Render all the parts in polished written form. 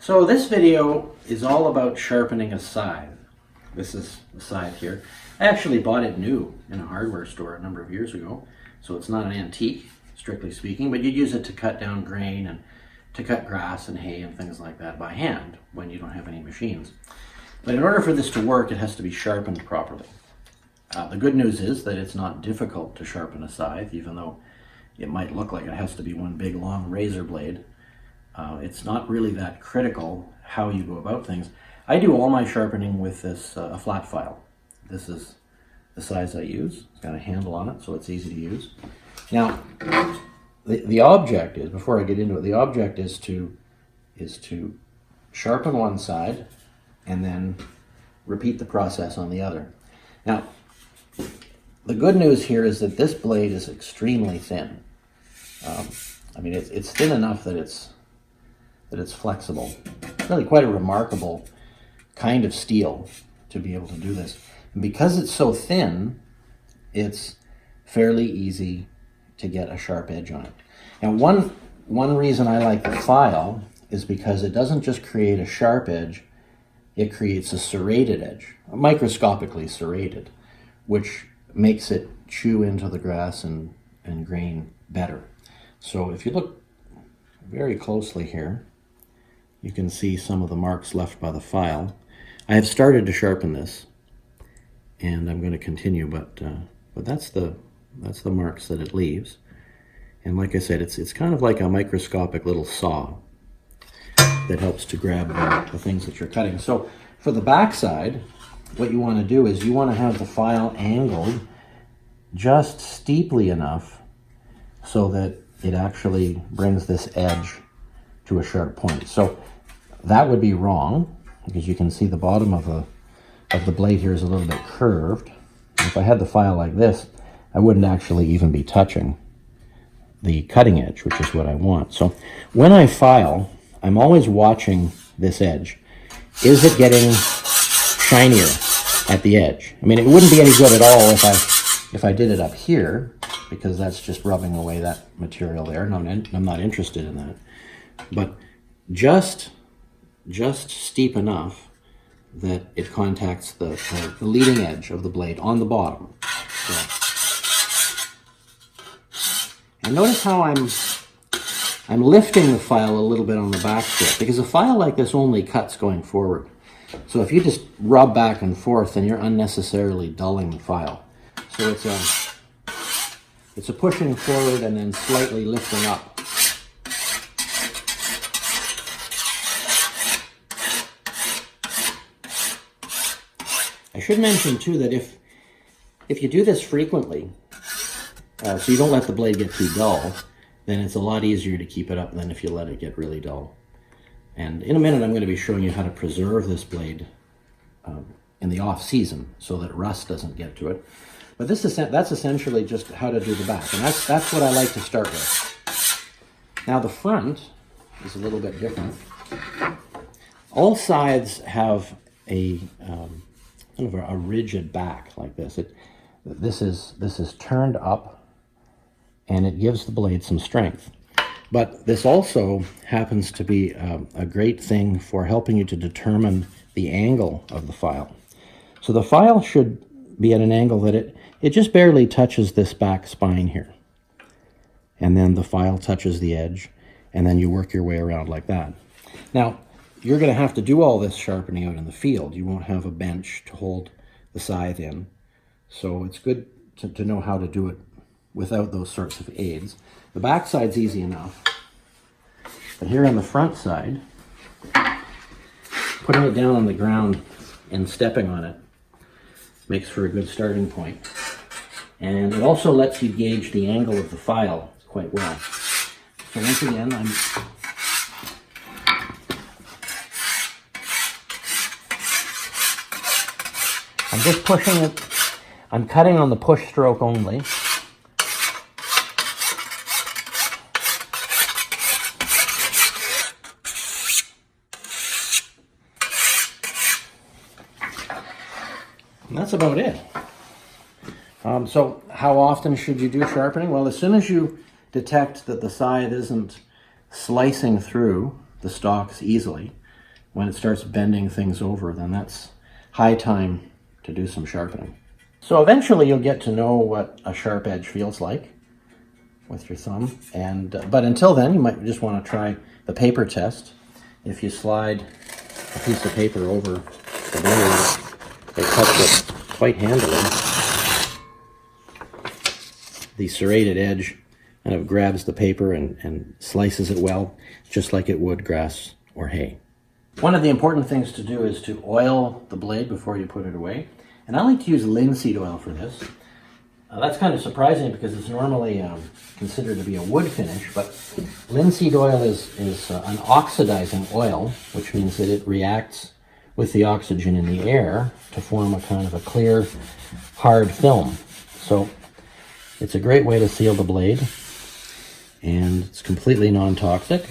So this video is all about sharpening a scythe. This is a scythe here. I actually bought it new in a hardware store a number of years ago, so it's not an antique, strictly speaking, but you'd use it to cut down grain and to cut grass and hay and things like that by hand when you don't have any machines. But in order for this to work, it has to be sharpened properly. The good news is that it's not difficult to sharpen a scythe, even though it might look like it has to be one big long razor blade. It's not really that critical how you go about things. I do all my sharpening with this a flat file. This is the size I use. It's got a handle on it, so it's easy to use. Now, the object is, before I get into it, the object is to sharpen one side and then repeat the process on the other. Now, the good news here is that this blade is extremely thin. I mean, it's thin enough that it's flexible. It's really quite a remarkable kind of steel to be able to do this. And because it's so thin, it's fairly easy to get a sharp edge on it. And one reason I like the file is because it doesn't just create a sharp edge, it creates a serrated edge, microscopically serrated, which makes it chew into the grass and grain better. So if you look very closely here, you can see some of the marks left by the file. I have started to sharpen this, and I'm going to continue, but that's the marks that it leaves. And like I said, it's kind of like a microscopic little saw that helps to grab the things that you're cutting. So for the back side, what you want to do is you want to have the file angled just steeply enough so that it actually brings this edge to a sharp point. So that would be wrong, because you can see the bottom of the blade here is a little bit curved. If I had the file like this, I wouldn't actually even be touching the cutting edge, which is what I want. So when I file, I'm always watching this edge. Is it getting shinier at the edge? I mean, it wouldn't be any good at all if I did it up here, because that's just rubbing away that material there, and I'm not interested in that. But just steep enough that it contacts the leading edge of the blade on the bottom. So, and notice how I'm lifting the file a little bit on the back strip, because a file like this only cuts going forward. So if you just rub back and forth, then you're unnecessarily dulling the file. So it's a pushing forward and then slightly lifting up. I should mention too that if you do this frequently, so you don't let the blade get too dull, then it's a lot easier to keep it up than if you let it get really dull. And in a minute I'm going to be showing you how to preserve this blade in the off season so that rust doesn't get to it. But that's essentially just how to do the back, and that's what I like to start with. Now the front is a little bit different. All scythes have a kind of a rigid back like this. This is turned up, and it gives the blade some strength. But this also happens to be a great thing for helping you to determine the angle of the file. So the file should be at an angle that it just barely touches this back spine here. And then the file touches the edge, and then you work your way around like that. Now, you're going to have to do all this sharpening out in the field. You won't have a bench to hold the scythe in. So it's good to know how to do it without those sorts of aids. The back side's easy enough. But here on the front side, putting it down on the ground and stepping on it makes for a good starting point. And it also lets you gauge the angle of the file quite well. So once again, I'm just pushing it. I'm cutting on the push stroke only. And that's about it. So how often should you do sharpening? Well, as soon as you detect that the scythe isn't slicing through the stalks easily, when it starts bending things over, then that's high time to do some sharpening. So eventually you'll get to know what a sharp edge feels like with your thumb. But until then, you might just want to try the paper test. If you slide a piece of paper over the blade, it cuts it quite handily. The serrated edge kind of grabs the paper and slices it well, just like it would grass or hay. One of the important things to do is to oil the blade before you put it away. And I like to use linseed oil for this. That's kind of surprising because it's normally considered to be a wood finish, but linseed oil is an oxidizing oil, which means that it reacts with the oxygen in the air to form a kind of a clear, hard film. So it's a great way to seal the blade, and it's completely non-toxic,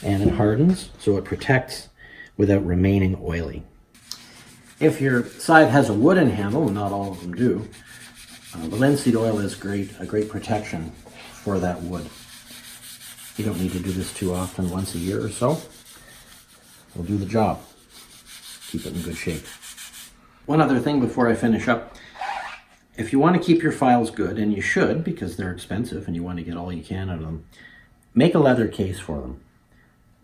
and it hardens, so it protects without remaining oily. If your scythe has a wooden handle, and not all of them do, the linseed oil is a great protection for that wood. You don't need to do this too often, once a year or so. It'll do the job. Keep it in good shape. One other thing before I finish up. If you want to keep your files good, and you should because they're expensive and you want to get all you can out of them, make a leather case for them.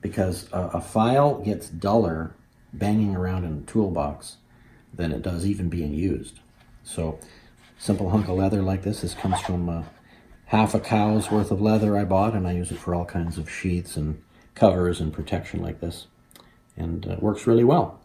Because a file gets duller banging around in a toolbox than it does even being used. So simple hunk of leather like this comes from half a cow's worth of leather I bought, and I use it for all kinds of sheaths and covers and protection like this. And it works really well.